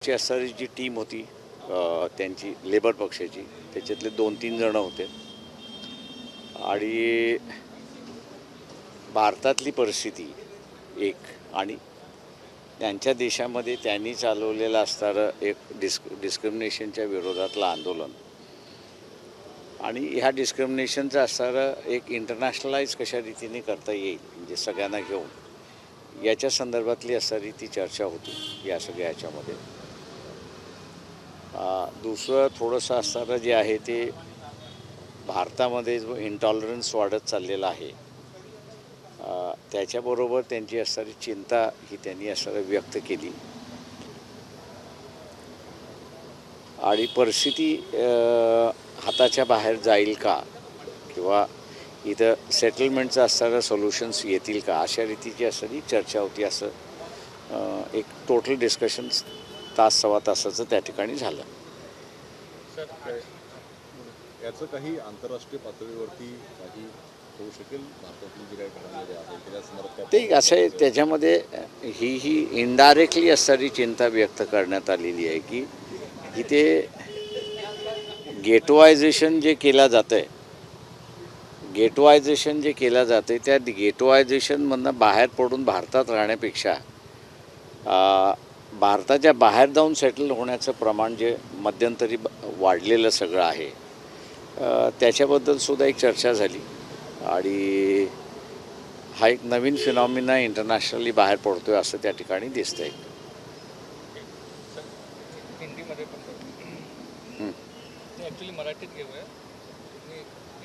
ची असणारी जी टीम होती त्यांची लेबर पक्षाची त्याच्यातले 2-3 जण होते आणि भारतातली परिस्थिती एक आणि त्यांच्या देशामध्ये त्यांनी चालवलेलं असणारं एक डिस्क्रिमिनेशनच्या विरोधातलं आंदोलन आणि ह्या डिस्क्रिमिनेशनचं असणारं एक इंटरनॅशनलाइज कशा रीतीने करता येईल म्हणजे सगळ्यांना घेऊन याच्या संदर्भातली असणारी ती चर्चा होती या सगळ्या ह्याच्यामध्ये. दुसरं थोडंसं असणारं जे आहे ते भारतामध्ये जो इंटॉलरन्स वाढत चाललेला आहे त्याच्याबरोबर त्यांची असणारी चिंता ही त्यांनी असणारं व्यक्त केली आणि परिस्थिती हाताच्या बाहेर जाईल का किंवा इथं सेटलमेंटचं असणारं सोल्युशन्स येतील का अशा रीतीची असणारी चर्चा होती. असं एक टोटल डिस्कशन तास सव्वा तासाचं त्या ठिकाणी झालं. याचं काही आंतरराष्ट्रीय पातळीवरती काही होऊ शकेल भारतातील जे काही घडामोडी आहेत त्या संदर्भात ते असं आहे त्याच्यामध्ये ही इनडायरेक्टली असणारी चिंता व्यक्त करण्यात आलेली आहे की इथे गेटवायझेशन जे केलं जातं आहे त्या गेटवायझेशनमधनं बाहेर पडून भारतात राहण्यापेक्षा भारताच्या बाहेर जाऊन सेटल होण्याचं प्रमाण जे मध्यंतरी वाढलेलं सगळं आहे त्याच्याबद्दलसुद्धा एक चर्चा झाली आणि हा एक नवीन फिनॉमिना इंटरनॅशनली बाहेर पडतोय असं त्या ठिकाणी दिसतं आहे. हिंदीमध्ये पण ॲक्च्युली मराठीत घेऊया.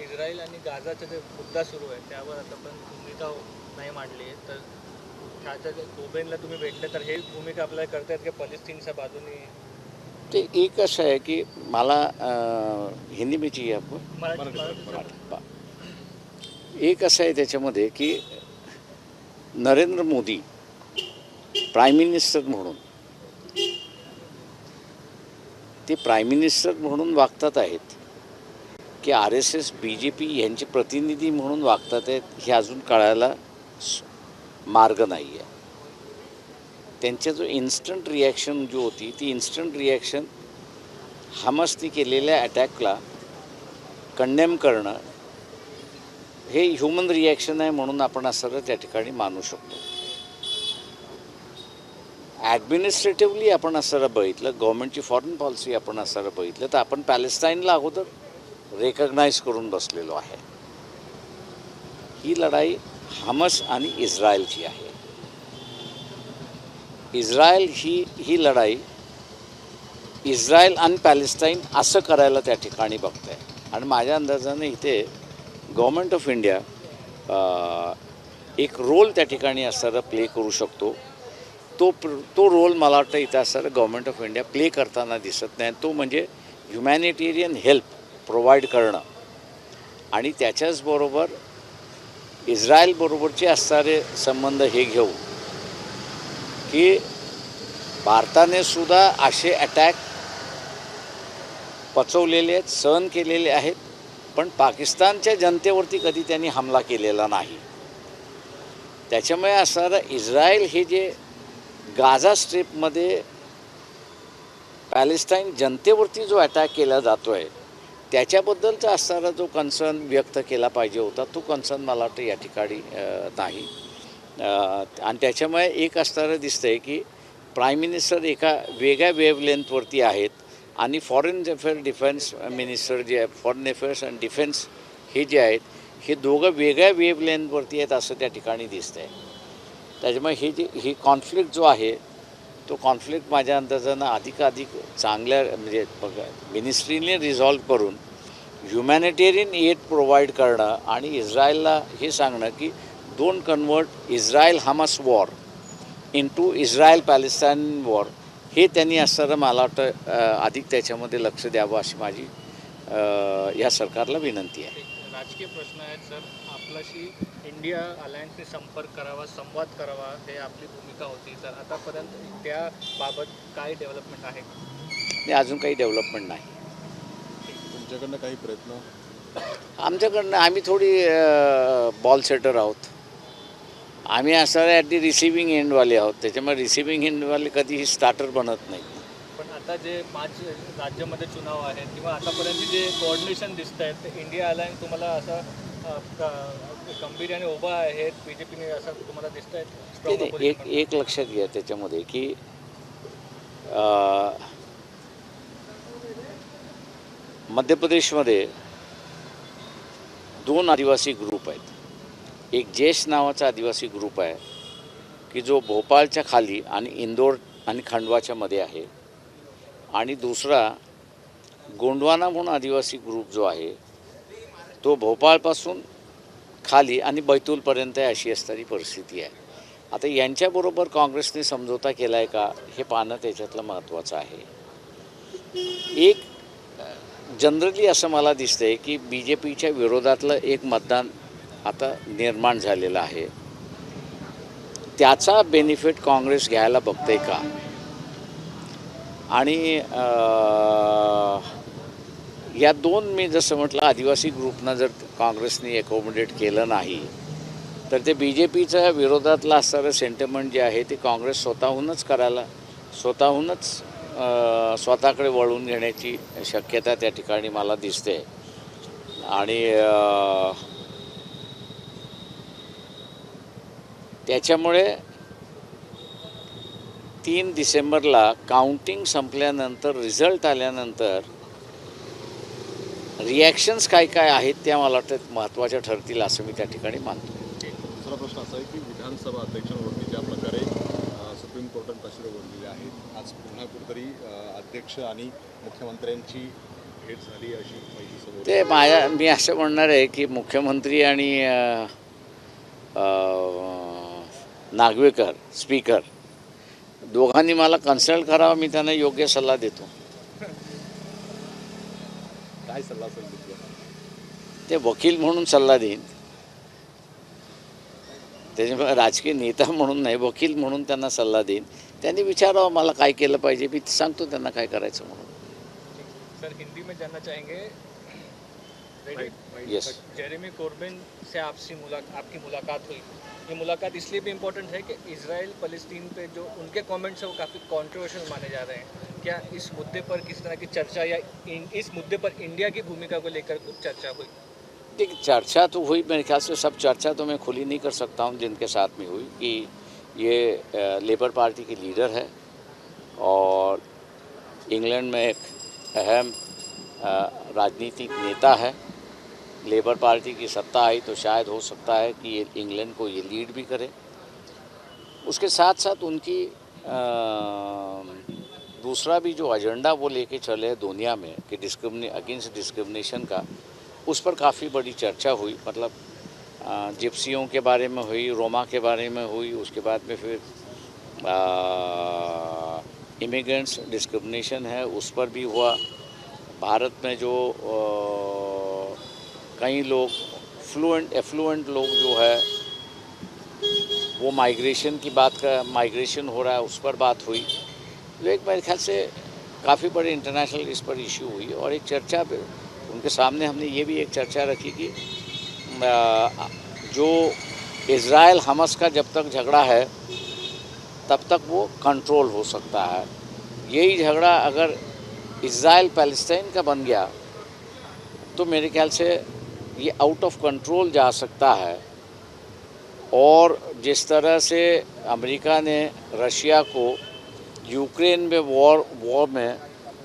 इस्रायल आणि गाझाचा जे मुद्दा सुरू आहे त्यावर आतापर्यंत भूमिका नाही मांडली आहे, तर ह्याच्या दोघांना तुम्ही भेटले तर हे भूमिका आपल्याला करतायत की पॅलेस्टाईनच्या बाजूने? ते एक असं आहे की मला हिंदी में चाहिए आपको मराठी. एक असं आहे त्याच्यामध्ये की नरेंद्र मोदी प्राईम मिनिस्टर म्हणून ते प्राईम मिनिस्टर म्हणून वागतात आहेत की RSS BJP यांचे प्रतिनिधी म्हणून वागतात आहेत हे अजून कळायला मार्ग नाही आहे. त्यांच्या जो इन्स्टंट रिॲक्शन जो होती ती इन्स्टंट रिॲक्शन हमासने केलेल्या अटॅकला कंडेम करणं हे ह्युमन रिॲक्शन आहे म्हणून आपण असं त्या ठिकाणी मानू शकतो. ॲडमिनिस्ट्रेटिव्हली आपण असं बघितलं, गव्हर्नमेंटची फॉरेन पॉलिसी आपण असं बघितलं तर आपण पॅलेस्टाईनला अगोदर रेकग्नाईज करून बसलेलो आहे. ही लढाई हमास आणि इस्रायलची आहे. इस्रायल ही लढाई इस्रायल आणि पॅलेस्टाईन असं करायला त्या ठिकाणी बघत आहे आणि माझ्या अंदाजाने इथे गव्हर्नमेंट ऑफ इंडिया एक रोल त्या ठिकाणी असणारा प्ले करू शकतो. तो रोल मला वाटतं इथं असणारं गव्हर्नमेंट ऑफ इंडिया प्ले करताना दिसत नाही. तो म्हणजे ह्युमॅनिटेरियन हेल्प प्रोव्हाइड करणं आणि त्याच्याचबरोबर इस्रायलबरोबरचे असणारे संबंध हे घेऊन की भारताने सुद्धा असे अटॅक पचवलेले आहेत, सहन केलेले आहेत, पण पाकिस्तानच्या जनतेवरती कधी त्यांनी हमला केलेला नाही. त्याच्यामुळे असणारं इस्रायल हे जे गाझा स्ट्रिपमध्ये पॅलेस्टाईन जनतेवरती जो अटॅक केला जातो आहे त्याच्याबद्दलचा असणारा जो कन्सर्न व्यक्त केला पाहिजे होता तो कन्सर्न मला वाटतं या ठिकाणी नाही. आणि त्याच्यामुळे एक असणारं दिसतं आहे की प्राईम मिनिस्टर एका वेगळ्या वेव्हलेंथवरती आहेत आणि फॉरेन अफेअर डिफेन्स मिनिस्टर जे आहे फॉरेन अफेअर्स अँड डिफेन्स हे जे आहेत हे दोघं वेगळ्या वेव्हलेंथवरती आहेत असं त्या ठिकाणी दिसतं आहे. त्याच्यामुळे ही कॉन्फ्लिक्ट जो आहे तो कॉन्फ्लिक्ट माझ्या अंदाजानं अधिकाधिक चांगल्या म्हणजे मिनिस्ट्रीने रिझॉल्व करून ह्युमॅनिटेरियन एड प्रोव्हाइड करणं आणि इस्रायलला हे सांगणं की don't convert Israel Hamas war into Israel Palestine war हे त्यांनी असणारं मला वाटतं अधिक त्याच्यामध्ये लक्ष द्यावं अशी माझी या सरकारला विनंती आहे. राजकीय प्रश्न आहेत सर. आपल्याशी इंडिया अलायन्सने संपर्क करावा, संवाद करावा हे आपली भूमिका होती. तर आतापर्यंत त्याबाबत काय डेव्हलपमेंट आहे? नाही, अजून काही डेव्हलपमेंट नाही. तुमच्याकडनं काही प्रयत्न? आमच्याकडनं आम्ही थोडी बॉल सेटर आहोत. आम्ही असं ॲट दी रिसिविंग एंडवाले आहोत. त्याच्यामुळे रिसिविंग एंडवाले कधीही स्टार्टर बनत नाही. पण आता जे 5 राज्यामध्ये चुनाव आहेत किंवा आतापर्यंत जे कोऑर्डिनेशन दिसत आहेत ते इंडिया अलायन्स तुम्हाला असं गंभीर्याने उभा आहेत BJPने असं तुम्हाला दिसत आहेत स्ट्रॉंग एक लक्षात घ्या त्याच्यामध्ये की मध्य प्रदेशमध्ये 2 आदिवासी ग्रुप आहेत. एक जेश नावाचा आदिवासी ग्रुप आहे की जो भोपाळच्या खाली आणि इंदोर आणि खंडवाच्या मध्ये आहे, आणि दुसरा गोंडवाना म्हणून आदिवासी ग्रुप जो आहे तो भोपाळपासून खाली आणि बैतूलपर्यंत आहे, अशी असणारी परिस्थिती आहे. आता यांच्याबरोबर काँग्रेसने समझोता केला आहे का हे पाहणं त्याच्यातलं महत्त्वाचं आहे. एक जनरली असं मला दिसतंय की BJPच्या विरोधातलं एक मतदान आता निर्माण झालेलं आहे. त्याचा बेनिफिट काँग्रेस घ्यायला बघते का, आणि या 2 मी जसं म्हटलं आदिवासी ग्रुपनं जर काँग्रेसने अकोमोडेट केलं नाही तर ते BJPच्या विरोधातलं असणारं सेंटिमेंट जे आहे ते काँग्रेस स्वतःहूनच स्वतःकडे वळून घेण्याची शक्यता त्या ठिकाणी मला दिसते. आणि त्याच्यामुळे 3 डिसेंबरला काउंटिंग संपल्यानंतर रिझल्ट आल्यानंतर रिॲक्शन्स काय आहेत त्या मला वाटतं महत्त्वाच्या ठरतील असं मी त्या ठिकाणी मानतो. दुसरा प्रश्न असा आहे की विधानसभा अध्यक्षांवरती ज्या प्रकारे सुप्रीम कोर्टाने तासिरं ओढलेली आहेत, आज पुन्हा कुठेतरी अध्यक्ष आणि मुख्यमंत्र्यांची भेट झाली अशी माहिती समोर ते मी असं म्हणणार आहे की मुख्यमंत्री आणि नागवेकर स्पीकर दोघांनी मला कन्सल्ट करावं, मी त्यांना योग्य सल्ला देतो. काय सल्ला असेल तुमचा? ते वकील म्हणून सल्ला देईन, त्याच्यामुळे राजकीय नेता म्हणून नाही, वकील म्हणून त्यांना सल्ला देईन. त्यांनी विचारावं मला काय केलं पाहिजे, मी सांगतो त्यांना काय करायचं म्हणून. सर हिंदी में जानना चाहेंगे यस. जेरेमी कोर्बिन से आपकी मुलाकात हुई. ये मुलाकात इसलिए भी इम्पोर्टेंट है कि इजराइल फलस्तीन पे जो उनके कमेंट्स हैं वो काफ़ी कॉन्ट्रोवर्शियल माने जा रहे हैं. क्या इस मुद्दे पर किस तरह की चर्चा या इस मुद्दे पर इंडिया की भूमिका को लेकर कुछ चर्चा हुई? देखिए चर्चा तो हुई, मेरे ख्याल से सब चर्चा तो मैं खुली नहीं कर सकता हूँ जिनके साथ में हुई, कि ये लेबर पार्टी के लीडर है और इंग्लैंड में एक अहम राजनीतिक नेता है. लेबर पार्टी की सत्ता आई तो शायद हो सकता है कि ये इंग्लैंड को ये लीड भी करे. उसके साथ साथ उनकी दूसरा भी जो एजेंडा वो लेके चले दुनिया में कि अगेंस्ट डिस्क्रिमिनेशन का, उस पर काफ़ी बड़ी चर्चा हुई. मतलब जिप्सियों के बारे में हुई, रोमा के बारे में हुई, उसके बाद में फिर इमिग्रेंट्स डिस्क्रिमिनेशन है उस पर भी हुआ. भारत में जो कई लोग एफ्लुएंट लोग जो है वो माइग्रेशन हो रहा है उस पर बात हुई. तो एक मेरे ख्याल से काफ़ी बड़े इंटरनेशनल इस पर इशू हुई. और एक चर्चा पे उनके सामने हमने ये भी एक चर्चा रखी कि जो इज़राइल हमास का जब तक झगड़ा है तब तक वो कंट्रोल हो सकता है. यही झगड़ा अगर इज़राइल पैलेस्टाइन का बन गया तो मेरे ख्याल से ये आउट ऑफ कंट्रोल जा सकता है. और जिस तरह से अमेरिका ने रशिया को यूक्रेन में वॉर में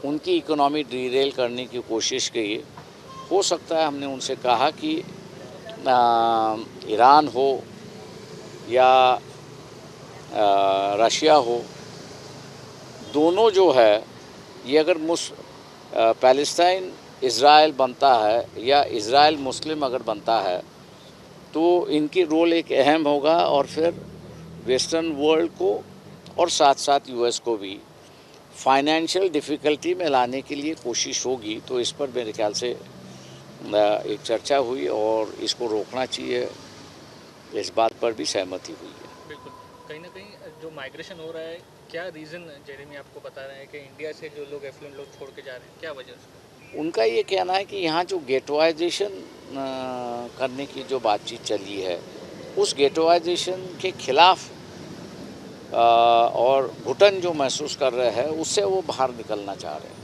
उनकी इकोनॉमी डीरेल करने की कोशिश की, हो सकता है हमने उनसे कहा कि ईरान हो या रशिया हो, दोनों जो है ये अगर पैलेस्टाइन इज़राइल बनता है या इज़राइल मुस्लिम अगर बनता है तो इनकी रोल एक अहम होगा. और फिर वेस्टर्न वर्ल्ड को और साथ साथ US को भी फाइनेंशियल डिफ़िकल्टी में लाने के लिए कोशिश होगी. तो इस पर मेरे ख्याल से एक चर्चा हुई और इसको रोकना चाहिए, इस बात पर भी सहमति हुई है. बिल्कुल. कहीं ना कहीं जो माइग्रेशन हो रहा है, क्या रीज़न जेरेमी आपको बता रहे हैं कि इंडिया से जो लोग एफ्लुएंट लोग छोड़ के जा रहे हैं, क्या वजह से? उनका ये कहना है कि यहाँ जो गेटवाइजेशन करने की जो बातचीत चली है उस गेटवाइजेशन के खिलाफ और घुटन जो महसूस कर रहे हैं उससे वो बाहर निकलना चाह रहे हैं।